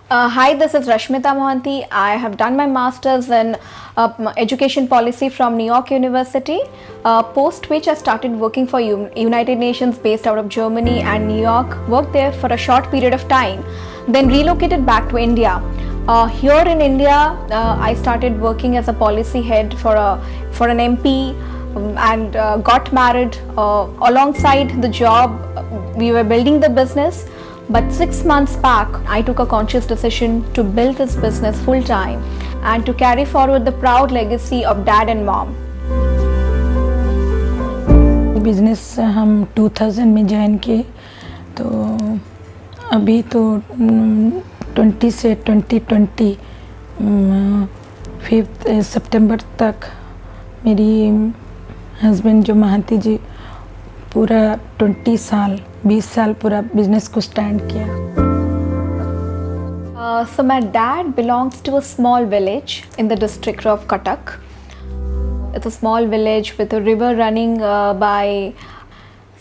Hi, this is Rashmita Mohanty. I have done my master's in education policy from New York University, post which I started working for United Nations based out of Germany and New York, worked there for a short period of time, then relocated back to India. Here in India, I started working as a policy head for an MP and got married. Alongside the job, we were building the business. But 6 months back, I took a conscious decision to build this business full time and to carry forward the proud legacy of dad and mom. Business हम 2000 में join किए, तो अभी तो 20 से 2020 5 सितंबर तक मेरी husband जो महांती जी पूरा 20 साल पूरा बिजनेस को स्टैंड किया. So my dad belongs to a small village in the district of Cuttack. It's a small village with a river running by.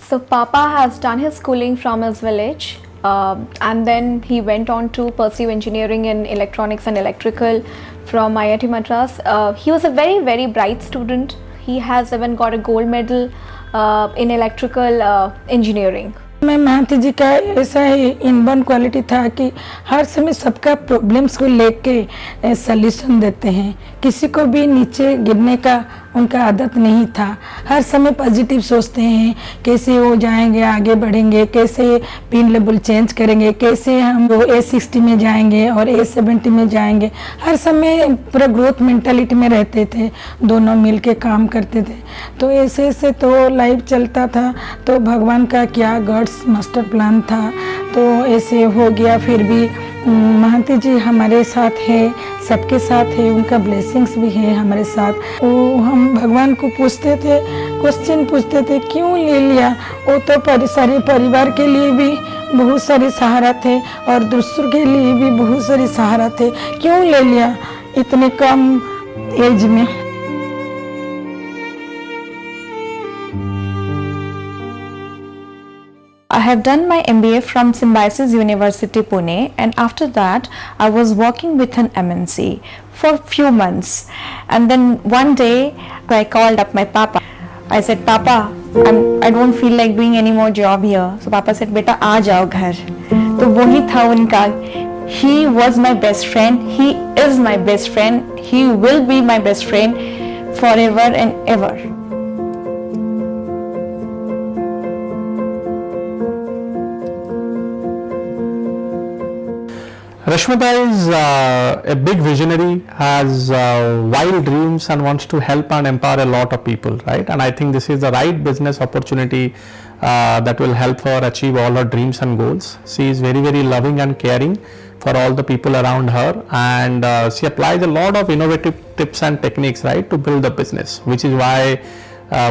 So Papa has done his schooling from his village, and then he went on to pursue engineering in electronics and electrical from IIT Madras. He was a very, very bright student. He has even got a gold medal in electrical engineering. मैं महांती जी का ऐसा ही inborn quality था कि हर समय सबका problems को लेके solution देते हैं. किसी को भी नीचे गिरने का उनका आदत नहीं था. हर समय पॉजिटिव सोचते हैं, कैसे वो जाएंगे, आगे बढ़ेंगे, कैसे पिन लेवल चेंज करेंगे, कैसे हम वो A60 में जाएंगे और A70 में जाएंगे. हर समय पूरा ग्रोथ मेंटालिटी में रहते थे, दोनों मिल के काम करते थे. तो ऐसे ऐसे तो लाइफ चलता था. तो भगवान का क्या गॉड्स मास्टर प्लान था, तो ऐसे हो गया. फिर भी महांती जी हमारे साथ है, सबके साथ है, उनका ब्लेसिंग्स भी है हमारे साथ. वो हम भगवान को पूछते थे, क्वेश्चन पूछते थे, क्यों ले लिया. वो तो सारे परिवार के लिए भी बहुत सारे सहारा थे और दूसरों के लिए भी बहुत सारे सहारा थे. क्यों ले लिया इतने कम एज में. I have done my MBA from Symbiosis University, Pune, and after that I was working with an MNC for a few months, and then one day I called up my papa. I said, Papa, I don't feel like doing any more job here. So Papa said, Beta, aa jao ghar. तो वही था उनका. He was my best friend. He is my best friend. He will be my best friend forever and ever. Rashmita is a big visionary, has wild dreams and wants to help and empower a lot of people, right? And I think this is the right business opportunity that will help her achieve all her dreams and goals. She is very, very loving and caring for all the people around her, and she applies a lot of innovative tips and techniques, right, to build the business, which is why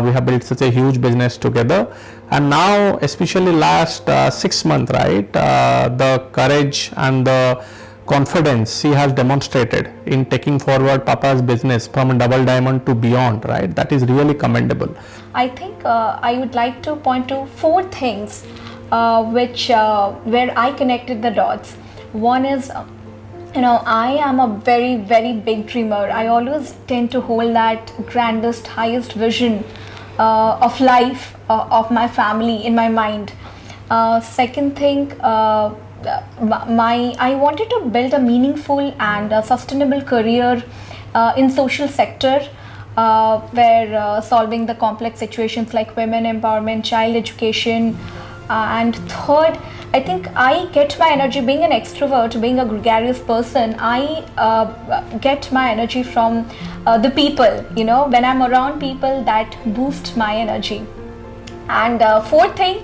we have built such a huge business together. And now, especially last 6 months, right, the courage and the confidence she has demonstrated in taking forward Papa's business from a double diamond to beyond, right, that is really commendable. I think I would like to point to 4 things where I connected the dots. One is, I am a very, very big dreamer. I always tend to hold that grandest, highest vision of life, of my family in my mind. Second thing, I wanted to build a meaningful and sustainable career in social sector, where solving the complex situations like women empowerment, child education, and third, I think I get my energy, being an extrovert, being a gregarious person, I get my energy from the people, when I'm around people, that boosts my energy. And fourth thing,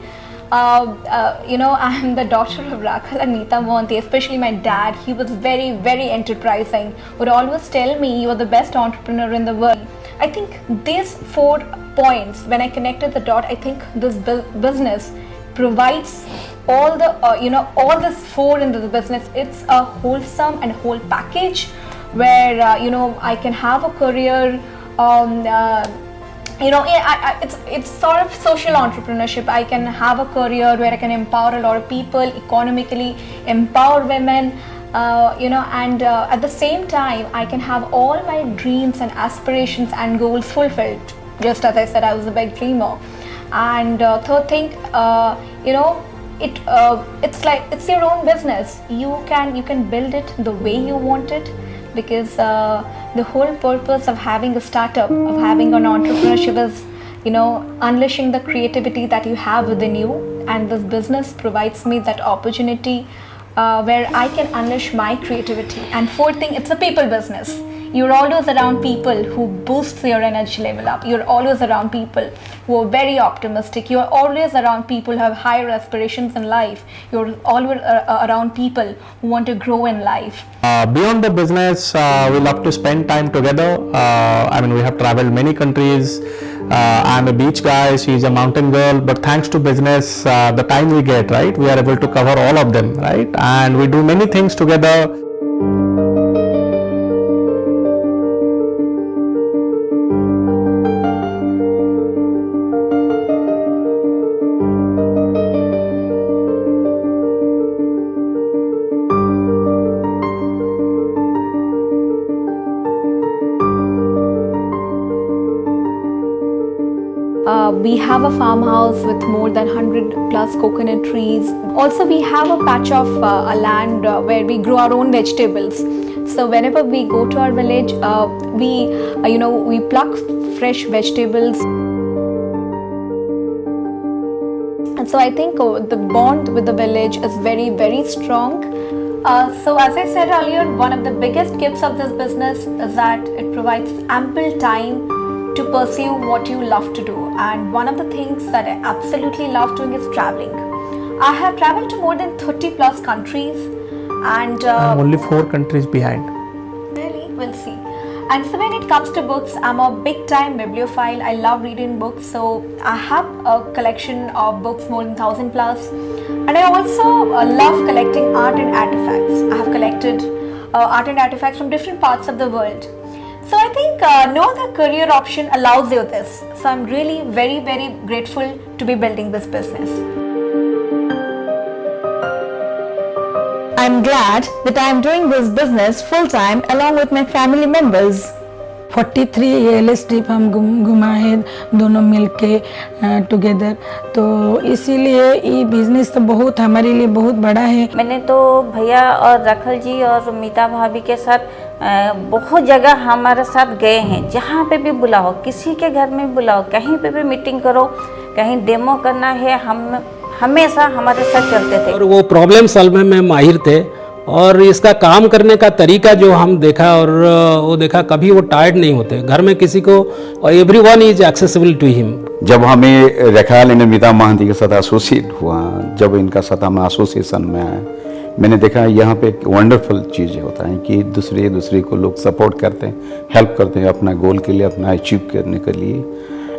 I'm the daughter of Rakhal and Neeta Mohanty. Especially my dad, he was very, very enterprising, would always tell me you are the best entrepreneur in the world. I think these 4 points, when I connected the dot, I think this business provides all the all this 4 into the business. It's a wholesome and whole package where I can have a career you know, it's sort of social entrepreneurship. I can have a career where I can empower a lot of people economically, empower women, you know, and at the same time I can have all my dreams and aspirations and goals fulfilled. Just as I said, I was a big dreamer. And third thing, you know, it's like it's your own business. You can build it the way you want it, because the whole purpose of having a startup, of having an entrepreneurship is, you know, unleashing the creativity that you have within you, and this business provides me that opportunity where I can unleash my creativity. And fourth thing, it's a people business. You're always around people who boosts your energy level up. You're always around people who are very optimistic. You're always around people who have higher aspirations in life. You're always around people who want to grow in life. Beyond the business, we love to spend time together. I mean, we have traveled many countries. I'm a beach guy, she's a mountain girl, but thanks to business, the time we get, right, we are able to cover all of them, right, and we do many things together. We have a farmhouse with more than 100 plus coconut trees. Also, we have a patch of a land where we grow our own vegetables. So whenever we go to our village, we pluck fresh vegetables. And so I think the bond with the village is very, very strong. So as I said earlier, one of the biggest gifts of this business is that it provides ample time to pursue what you love to do. And one of the things that I absolutely love doing is traveling. I have traveled to more than 30 plus countries, and I'm only 4 countries behind. Really? We'll see. And so when it comes to books, I'm a big time bibliophile. I love reading books. So I have a collection of books more than 1,000 plus. And I also love collecting art and artifacts. I have collected art and artifacts from different parts of the world. So I think no other career option allows you this. So I'm really very, very grateful to be building this business. I'm glad that I'm doing this business full time along with my family members. 43 ALS trip हम घुमाए दोनों मिलके together, तो इसीलिए ये business तो बहुत हमारे लिए बहुत बड़ा है। मैंने तो भैया और रखल जी और मीता भाभी के साथ बहुत जगह हमारे साथ गए हैं। जहाँ पे भी बुलाओ, किसी के घर में बुलाओ, कहीं पे भी मीटिंग करो, कहीं डेमो करना है, हम हमेशा हमारे साथ चलते थे। और वो प्रॉब्लम सॉल्व में माहिर थे, और इसका काम करने का तरीका जो हम देखा, और वो देखा कभी वो टायर्ड नहीं होते घर में किसी को, और everyone is accessible to him. जब हमें रखाल ने मीता महांती के साथ एसोसिएट हुआ, जब इनका साथ हम एसोसिएशन में आए, मैंने देखा यहाँ पे एक वंडरफुल चीज़ होता है कि दूसरे को लोग सपोर्ट करते हैं, हेल्प करते हैं अपना गोल के लिए, अपना अचीव करने के लिए।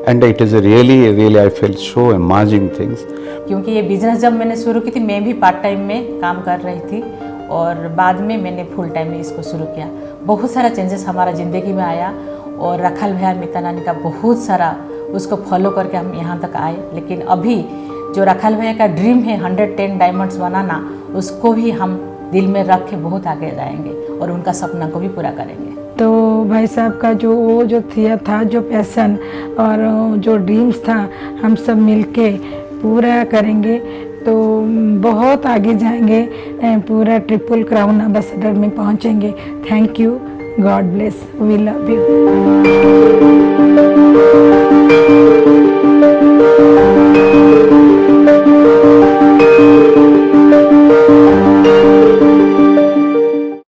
And it is really I feel so amazing things. क्योंकि ये बिज़नेस जब मैंने शुरू की थी, मैं भी पार्ट टाइम में काम कर रही थी, और बाद में मैंने फुल टाइम में इसको शुरू किया। बहुत सारा चेंजेस हमारा ज़िंदगी में आया, और रखल भैया मीता नानी का बहुत सारा उसको फॉलो करके हम यहाँ तक आए। लेकिन अभी जो रखल भैया का ड्रीम है 110 डायमंड्स बनाना, उसको भी हम दिल में रख के बहुत आगे जाएंगे और उनका सपना को भी पूरा करेंगे। तो भाई साहब का जो था जो पैशन और जो ड्रीम्स था, हम सब मिलके पूरा करेंगे तो बहुत आगे जाएंगे, पूरा ट्रिपल क्राउन एम्बेसडर में पहुंचेंगे। Thank you, god bless, we love you.